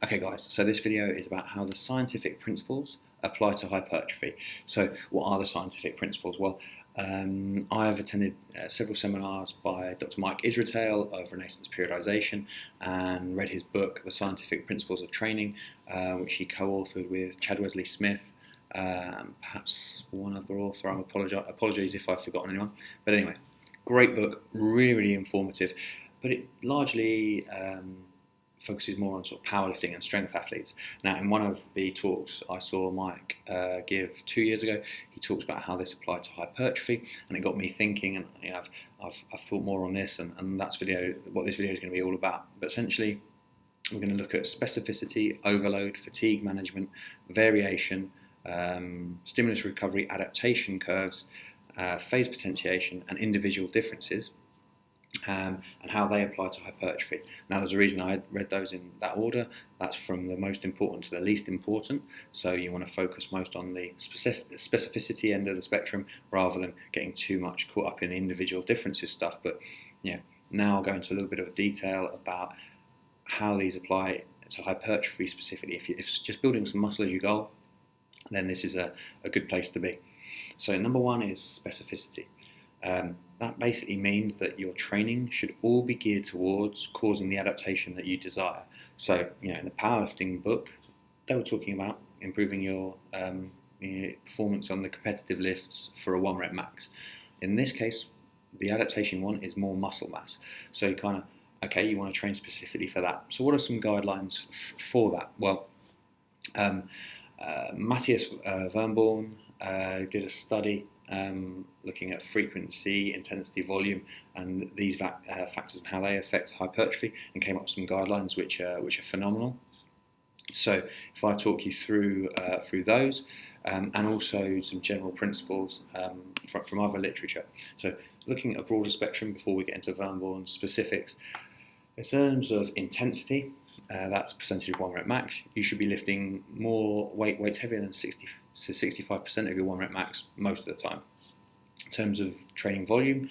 Okay guys, so this video is about how the scientific principles apply to hypertrophy. So what are the scientific principles? Well, I have attended several seminars by Dr. Mike Israetel of Renaissance Periodization and read his book, The Scientific Principles of Training, which he co-authored with Chad Wesley Smith, perhaps one other author. Apologies if I've forgotten anyone. But anyway, great book, really, really informative, but it largely focuses more on sort of powerlifting and strength athletes. Now, in one of the talks I saw Mike give 2 years ago, he talks about how this applied to hypertrophy, and it got me thinking. And I've thought more on this, and that's what this video is going to be all about. But essentially, we're going to look at specificity, overload, fatigue management, variation, stimulus-recovery-adaptation curves, phase potentiation, and individual differences. And how they apply to hypertrophy. Now, there's a reason I read those in that order. That's from the most important to the least important. So you want to focus most on the specificity end of the spectrum rather than getting too much caught up in the individual differences stuff. But now I'll go into a little bit of detail about how these apply to hypertrophy specifically. If just building some muscle as your goal, then this is a good place to be. So number one is specificity. That basically means that your training should all be geared towards causing the adaptation that you desire. So, in the powerlifting book, they were talking about improving your performance on the competitive lifts for a 1 rep max. In this case, the adaptation you want is more muscle mass. So you you want to train specifically for that. So what are some guidelines for that? Well, Matthias Wernborn did a study looking at frequency, intensity, volume, and these factors and how they affect hypertrophy, and came up with some guidelines which are phenomenal. So if I talk you through those, and also some general principles from other literature. So looking at a broader spectrum before we get into Wernborn's specifics, in terms of intensity, that's percentage of 1 rep max. You should be lifting more weights heavier than 60 to 65% of your 1 rep max most of the time. In terms of training volume,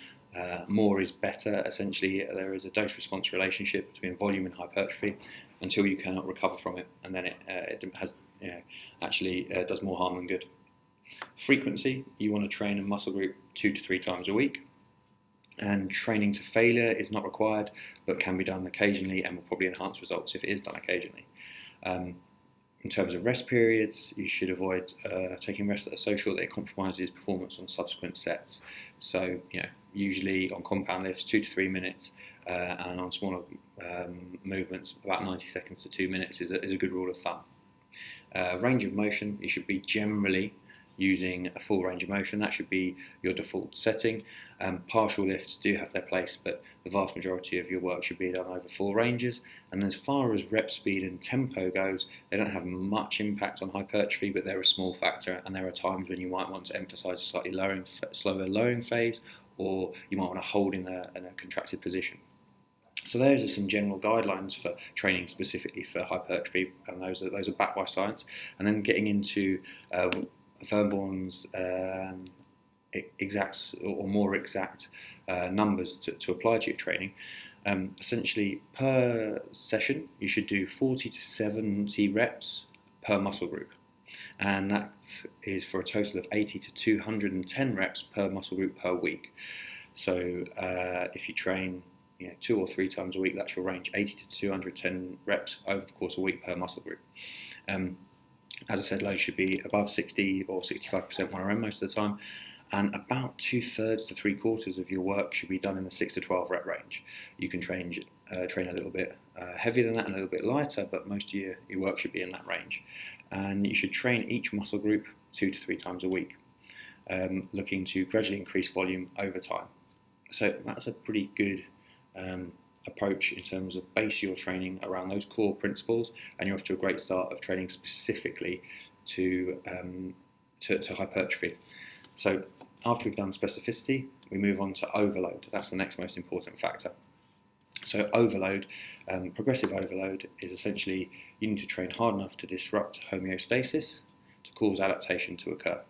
more is better. Essentially, there is a dose-response relationship between volume and hypertrophy until you cannot recover from it, and then it does more harm than good. Frequency, you want to train a muscle group 2 to 3 times a week. And training to failure is not required, but can be done occasionally and will probably enhance results if it is done occasionally. In terms of rest periods, you should avoid taking rest that are so short that it compromises performance on subsequent sets. So, usually on compound lifts, 2 to 3 minutes, and on smaller movements, about 90 seconds to 2 minutes is a good rule of thumb. Range of motion, you should be generally using a full range of motion. That should be your default setting. Partial lifts do have their place, but the vast majority of your work should be done over full ranges. And as far as rep speed and tempo goes, they don't have much impact on hypertrophy, but they're a small factor, and there are times when you might want to emphasize a slightly slower lowering phase, or you might want to hold in a contracted position. So those are some general guidelines for training specifically for hypertrophy, and those are backed by science. And then getting into Wernborn's exact or more exact numbers to apply to your training. Essentially, per session, you should do 40 to 70 reps per muscle group, and that is for a total of 80 to 210 reps per muscle group per week. So if you train 2 or 3 times a week, that's your range, 80 to 210 reps over the course of a week per muscle group. As I said, load should be above 60 or 65% 1RM most of the time, and about 2/3 to 3/4 of your work should be done in the 6 to 12 rep range. You can train a little bit heavier than that and a little bit lighter, but most of your work should be in that range. And you should train each muscle group 2 to 3 times a week, looking to gradually increase volume over time. So that's a pretty good approach in terms of base your training around those core principles, and you're off to a great start of training specifically to hypertrophy. So after we've done specificity, we move on to overload. That's the next most important factor. So overload, progressive overload, is essentially you need to train hard enough to disrupt homeostasis to cause adaptation to occur.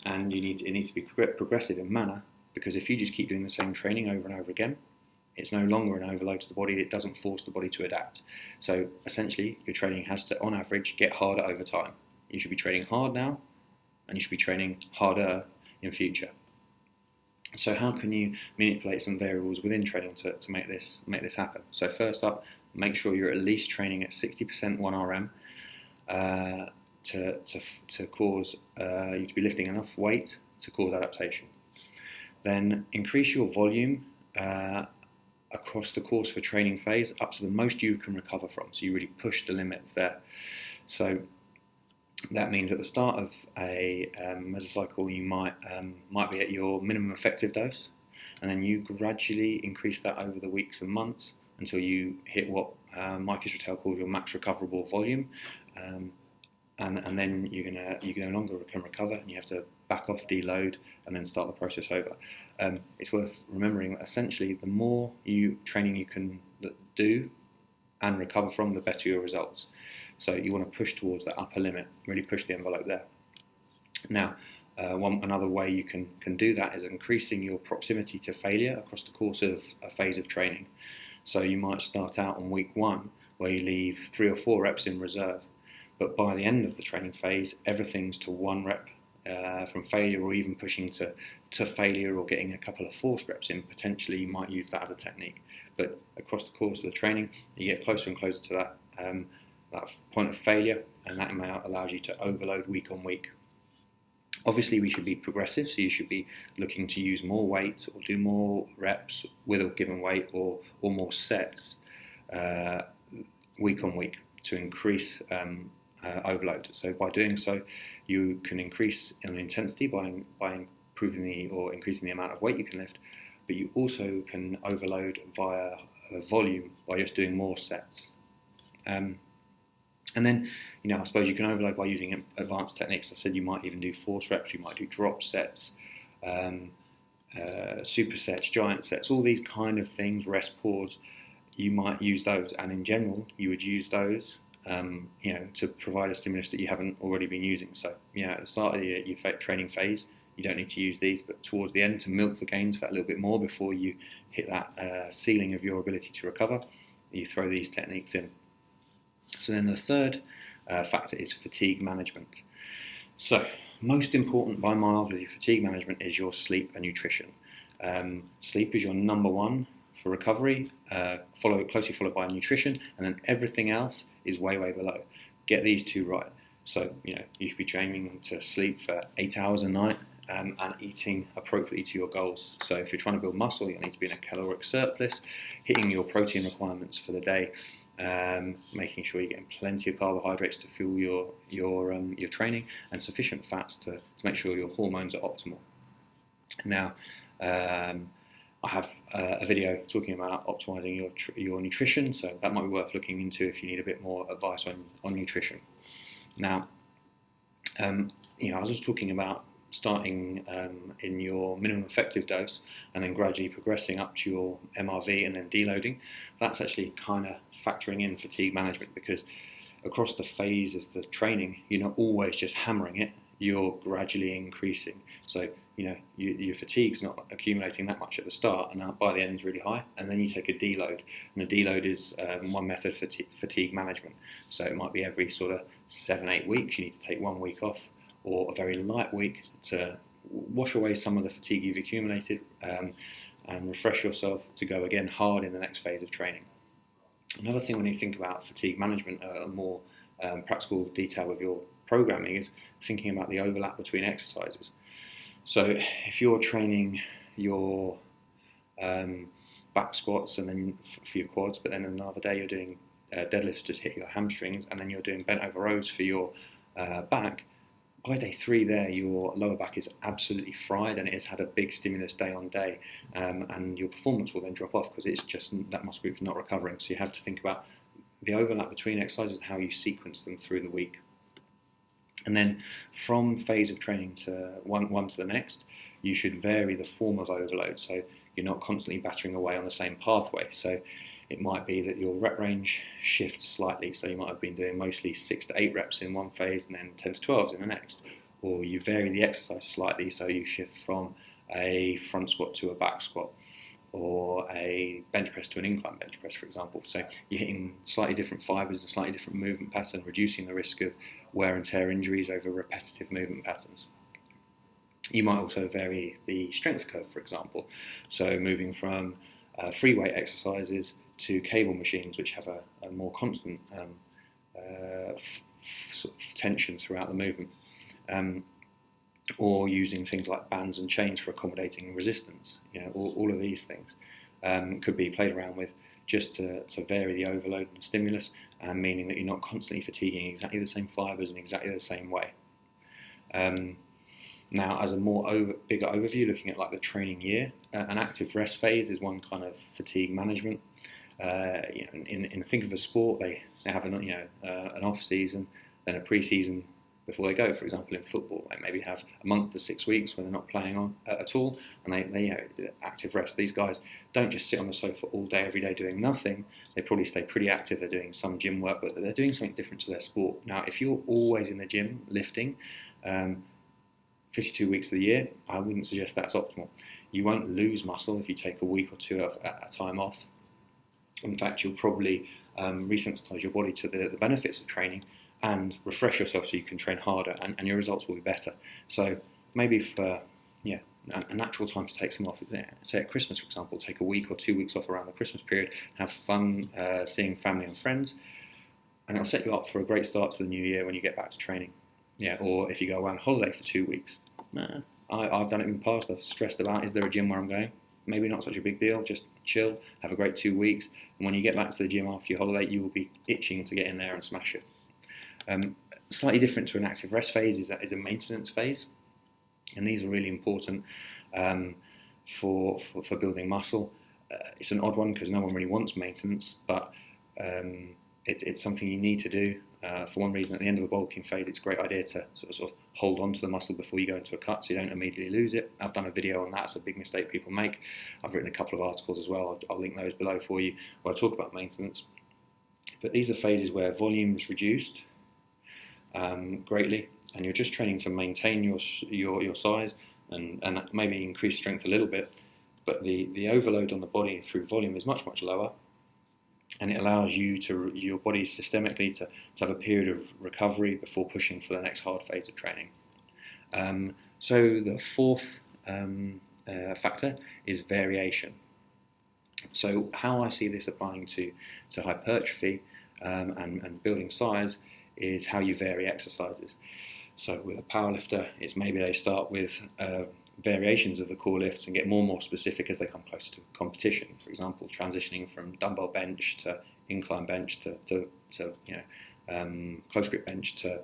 And it needs to be progressive in manner, because if you just keep doing the same training over and over again, It's no longer an overload to the body. It doesn't force the body to adapt. So essentially, your training has to, on average, get harder over time. You should be training hard now, and you should be training harder in future. So how can you manipulate some variables within training to make this happen? So first up, make sure you're at least training at 60% 1RM to cause you to be lifting enough weight to cause adaptation. Then increase your volume across the course of a training phase up to the most you can recover from. So you really push the limits there. So that means at the start of a mesocycle, you might be at your minimum effective dose, and then you gradually increase that over the weeks and months until you hit what Mike Israel calls your max recoverable volume, and then you no longer can recover, and you have to back off, deload, and then start the process over. It's worth remembering that essentially the more training you can do and recover from, the better your results. So you want to push towards that upper limit, really push the envelope there. Now, another way you can do that is increasing your proximity to failure across the course of a phase of training. So you might start out on week 1 where you leave 3 or 4 reps in reserve, but by the end of the training phase, everything's to 1 rep from failure, or even pushing to failure or getting a couple of forced reps in. Potentially you might use that as a technique, but across the course of the training, you get closer and closer to that point of failure, and that allows you to overload week on week. Obviously, we should be progressive, so you should be looking to use more weight or do more reps with a given weight, or more sets week on week to increase overload. So by doing so, you can increase in intensity by improving or increasing the amount of weight you can lift, but you also can overload via volume by just doing more sets. And then, I suppose you can overload by using advanced techniques. I said you might even do force reps, you might do drop sets, supersets, giant sets, all these kind of things, rest pause. You might use those, and in general, you would use those, to provide a stimulus that you haven't already been using. So, at the start of your training phase, you don't need to use these, but towards the end, to milk the gains for that little bit more before you hit that ceiling of your ability to recover, you throw these techniques in. So then the third factor is fatigue management. So most important by miles with your fatigue management is your sleep and nutrition. Sleep is your number one for recovery, closely followed by nutrition, and then everything else is way below. Get these 2 right. So you should be training to sleep for 8 hours a night and eating appropriately to your goals. So if you're trying to build muscle, you need to be in a caloric surplus, hitting your protein requirements for the day, making sure you're getting plenty of carbohydrates to fuel your training, and sufficient fats to make sure your hormones are optimal. Now, I have a video talking about optimizing your nutrition, so that might be worth looking into if you need a bit more advice on nutrition. Now, I was just talking about starting in your minimum effective dose and then gradually progressing up to your MRV and then deloading. That's actually kind of factoring in fatigue management, because across the phase of the training, you're not always just hammering it, you're gradually increasing. So, your fatigue's not accumulating that much at the start, and by the end is really high, and then you take a deload. And a deload is one method for fatigue management. So it might be every sort of 7-8 weeks, you need to take 1 week off, or a very light week to wash away some of the fatigue you've accumulated, and refresh yourself to go again hard in the next phase of training. Another thing when you think about fatigue management, a more practical detail with your programming, is thinking about the overlap between exercises. So if you're training your back squats and then for your quads, but then another day you're doing deadlifts to hit your hamstrings, and then you're doing bent over rows for your back, by day 3 there, your lower back is absolutely fried, and it has had a big stimulus day on day, and your performance will then drop off because it's just that muscle group's not recovering. So you have to think about the overlap between exercises and how you sequence them through the week. And then from phase of training to one to the next, you should vary the form of overload, so you're not constantly battering away on the same pathway. So it might be that your rep range shifts slightly, so you might have been doing mostly 6 to 8 reps in one phase and then 10 to 12s in the next. Or you vary the exercise slightly, so you shift from a front squat to a back squat. or a bench press to an incline bench press, for example. So you're hitting slightly different fibres, a slightly different movement pattern, reducing the risk of wear and tear injuries over repetitive movement patterns. You might also vary the strength curve, for example. So moving from free weight exercises to cable machines, which have a more constant sort of tension throughout the movement. Or using things like bands and chains for accommodating resistance. All of these things could be played around with just to vary the overload and the stimulus, meaning that you're not constantly fatiguing exactly the same fibres in exactly the same way. Now, as a bigger overview, looking at like the training year, an active rest phase is one kind of fatigue management. Think of a sport, they have an off season, then a pre-season before they go. For example, in football, they maybe have a month to 6 weeks when they're not playing on at all, and they active rest. These guys don't just sit on the sofa all day, every day doing nothing. They probably stay pretty active. They're doing some gym work, but they're doing something different to their sport. Now, if you're always in the gym lifting 52 weeks of the year, I wouldn't suggest that's optimal. You won't lose muscle if you take a week or two at a time off. In fact, you'll probably resensitize your body to the benefits of training and refresh yourself so you can train harder, and your results will be better. So maybe for a natural time to take some off, say at Christmas, for example, take a week or 2 weeks off around the Christmas period, have fun seeing family and friends, and it'll set you up for a great start to the new year when you get back to training. Or if you go away on holiday for 2 weeks. I've done it in the past. I've stressed about, is there a gym where I'm going? Maybe not such a big deal, just chill, have a great 2 weeks, and when you get back to the gym after your holiday, you will be itching to get in there and smash it. Slightly different to an active rest phase is a maintenance phase, and these are really important for building muscle. It's an odd one because no one really wants maintenance, but it's something you need to do. For one reason, at the end of a bulking phase, it's a great idea to sort of hold on to the muscle before you go into a cut so you don't immediately lose it. I've done a video on that. It's a big mistake people make. I've written a couple of articles as well. I'll link those below for you where I talk about maintenance. But these are phases where volume is reduced greatly, and you're just training to maintain your size and maybe increase strength a little bit, but the overload on the body through volume is much lower, and it allows your body systemically to have a period of recovery before pushing for the next hard phase of training. So the fourth factor is variation. So how I see this applying to hypertrophy and building size is how you vary exercises. So with a powerlifter, it's maybe they start with variations of the core lifts and get more and more specific as they come closer to competition. For example, transitioning from dumbbell bench to incline bench to close grip bench to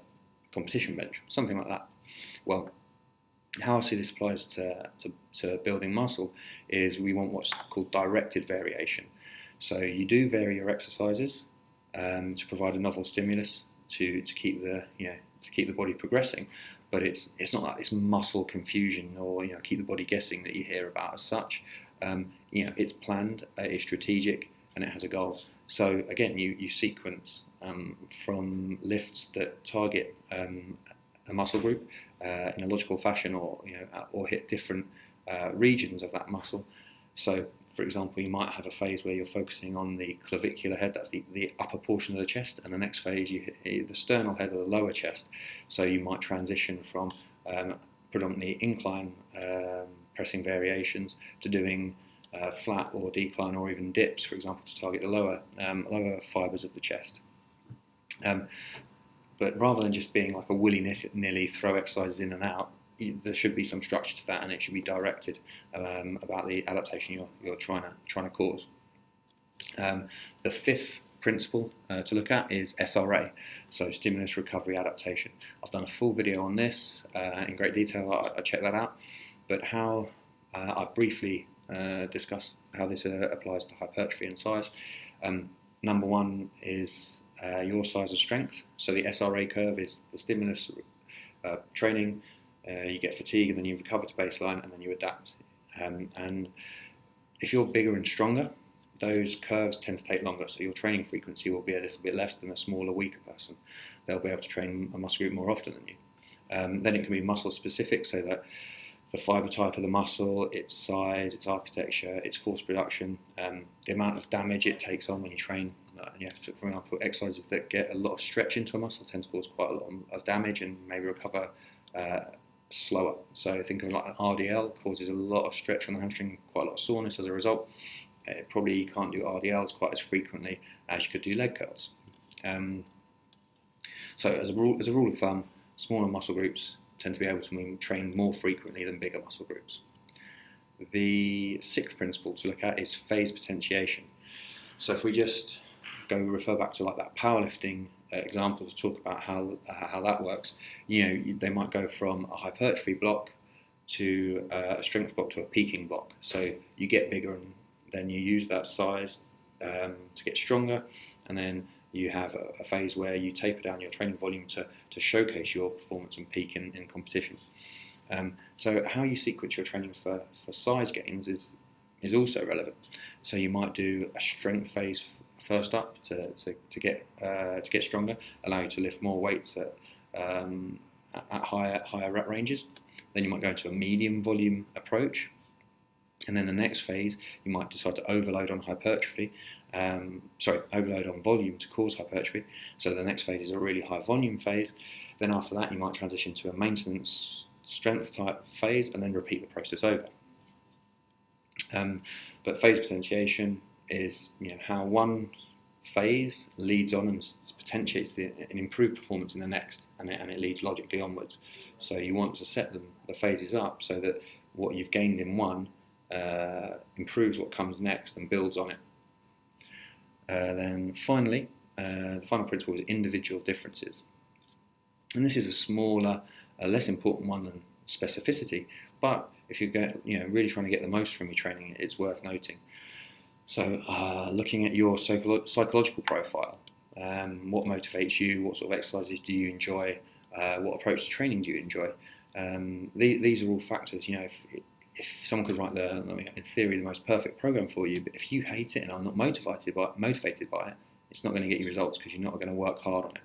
competition bench, something like that. Well, how I see this applies to building muscle is we want what's called directed variation. So you do vary your exercises to provide a novel stimulus to keep the body progressing, but it's not like this muscle confusion or keep the body guessing that you hear about as such. It's planned, it's strategic, and it has a goal. So again, you sequence from lifts that target a muscle group in a logical fashion, or hit different regions of that muscle. So, for example, you might have a phase where you're focusing on the clavicular head, that's the upper portion of the chest, and the next phase you hit the sternal head or the lower chest. So you might transition from predominantly incline pressing variations to doing flat or decline or even dips, for example, to target the lower fibres of the chest. But rather than just being like a willy-nilly throw exercises in and out, there should be some structure to that, and it should be directed about the adaptation you're trying to cause. The fifth principle to look at is SRA, so Stimulus-Recovery-Adaptation. I've done a full video on this in great detail. I checked that out, but I briefly discuss how this applies to hypertrophy and size. Number one is your size and strength. So the SRA curve is the stimulus training. You get fatigue, and then you recover to baseline, and then you adapt. And if you're bigger and stronger, those curves tend to take longer, so your training frequency will be a little bit less than a smaller, weaker person. They'll be able to train a muscle group more often than you. Then it can be muscle specific, so that the fibre type of the muscle, its size, its architecture, its force production, the amount of damage it takes on when you train. For example, exercises that get a lot of stretch into a muscle tend to cause quite a lot of damage and maybe recover slower. So think of like an RDL, causes a lot of stretch on the hamstring, quite a lot of soreness as a result. Probably can't do RDLs quite as frequently as you could do leg curls. So as a rule of thumb, smaller muscle groups tend to be able to train more frequently than bigger muscle groups. The sixth principle to look at is phase potentiation. So if we just refer back to like that powerlifting example to talk about how that works, they might go from a hypertrophy block to a strength block to a peaking block. So you get bigger and then you use that size to get stronger, and then you have a phase where you taper down your training volume to showcase your performance and peak in competition. So how you sequence your training for size gains is also relevant. So you might do a strength phase first up to get stronger, allow you to lift more weights at higher rep ranges. Then you might go into a medium volume approach, and then the next phase you might decide to overload on overload on volume to cause hypertrophy. So the next phase is a really high volume phase. Then after that you might transition to a maintenance strength type phase and then repeat the process over. But phase potentiation is how one phase leads on and potentiates an improved performance in the next, and it leads logically onwards. So you want to set the phases up so that what you've gained in one improves what comes next and builds on it. Then finally, the final principle is individual differences. And this is a smaller, less important one than specificity, but if you're really trying to get the most from your training, it's worth noting. So looking at your psychological profile, what motivates you, what sort of exercises do you enjoy, what approach to training do you enjoy? These are all factors. If someone could write in theory, the most perfect program for you, but if you hate it and are not motivated by it, it's not going to get you results because you're not going to work hard on it.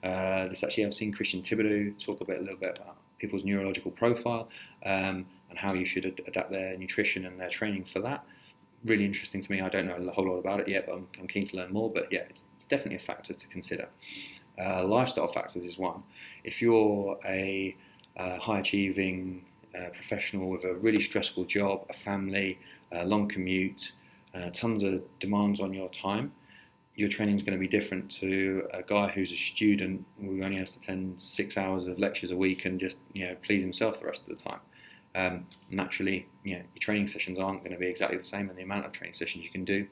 I've seen Christian Thibodeau talk a little bit about people's neurological profile and how you should adapt their nutrition and their training for that. Really interesting to me. I don't know a whole lot about it yet, but I'm keen to learn more. But yeah, it's definitely a factor to consider. Lifestyle factors is one. If you're a high-achieving professional with a really stressful job, a family, a long commute, tons of demands on your time, your training is going to be different to a guy who's a student who only has to attend 6 hours of lectures a week and just please himself the rest of the time. Naturally, your training sessions aren't going to be exactly the same, and the amount of training sessions you can do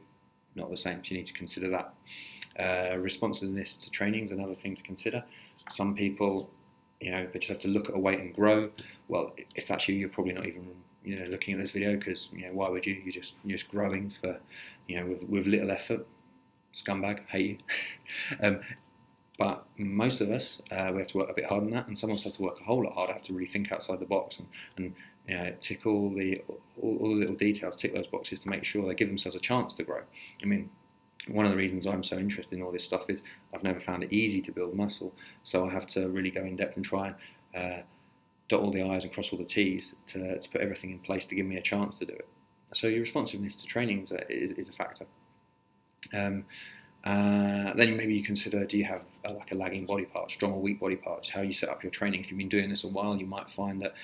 not the same. So you need to consider that. Responsiveness to training is another thing to consider. Some people, they just have to look at a weight and grow. Well, if that's you, you're probably not even looking at this video, because why would you? You're just growing for with little effort. Scumbag, hate you. But most of us, we have to work a bit harder than that, and some of us have to work a whole lot harder, have to really think outside the box and tick all the little details, tick those boxes to make sure they give themselves a chance to grow. I mean, one of the reasons I'm so interested in all this stuff is I've never found it easy to build muscle, so I have to really go in depth and try and dot all the I's and cross all the T's to put everything in place to give me a chance to do it. So your responsiveness to training is a factor. Then maybe you consider, do you have a lagging body part, strong or weak body parts, how you set up your training. If you've been doing this a while, you might find that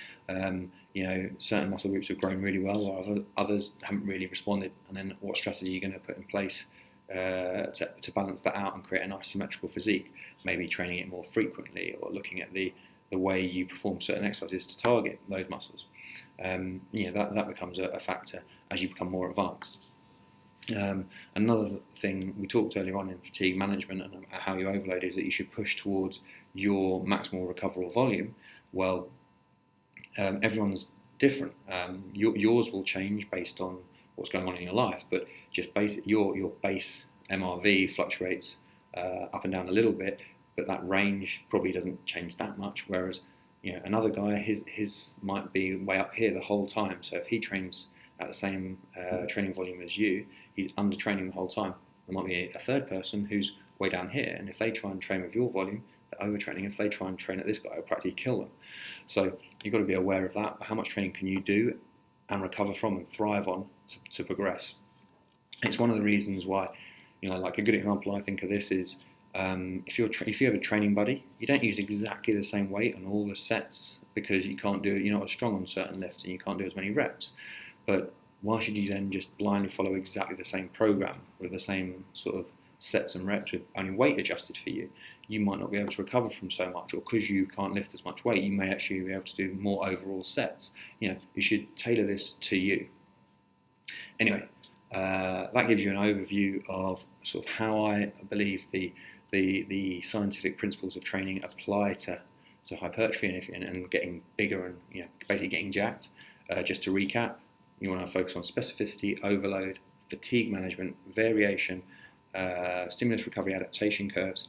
certain muscle groups have grown really well while others haven't really responded, and then what strategy you're going to put in place to balance that out and create a nice symmetrical physique. Maybe training it more frequently, or looking at the way you perform certain exercises to target those muscles. That becomes a factor as you become more advanced. Another thing we talked earlier on in fatigue management and how you overload is that you should push towards your maximal recoverable volume. Well, everyone's different. Yours will change based on what's going on in your life, but just your base MRV fluctuates up and down a little bit, but that range probably doesn't change that much. Whereas another guy, his might be way up here the whole time. So if he trains at the same training volume as you, he's under training the whole time. There might be a third person who's way down here. And if they try and train with your volume, they're overtraining. If they try and train at this guy, it'll practically kill them. So you've got to be aware of that. How much training can you do and recover from and thrive on to progress? It's one of the reasons why, like a good example I think of this is if you have a training buddy, you don't use exactly the same weight on all the sets because you can't do it. You're not as strong on certain lifts and you can't do as many reps. But why should you then just blindly follow exactly the same program with the same sort of sets and reps with only weight adjusted for you? You might not be able to recover from so much, or because you can't lift as much weight, you may actually be able to do more overall sets. You should tailor this to you. Anyway, that gives you an overview of sort of how I believe the scientific principles of training apply to hypertrophy and getting bigger and basically getting jacked. Just to recap, you want to focus on specificity, overload, fatigue management, variation, Stimulus-Recovery-Adaptation Curves,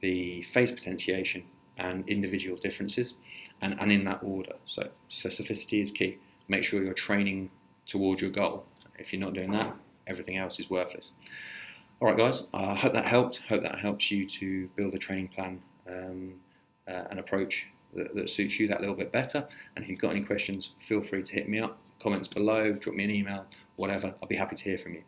the phase potentiation, and individual differences, and in that order. So specificity is key. Make sure you're training towards your goal. If you're not doing that, everything else is worthless. All right, guys, I hope that helped. Hope that helps you to build a training plan and approach that suits you that little bit better. And if you've got any questions, feel free to hit me up, comments below, drop me an email, whatever. I'll be happy to hear from you.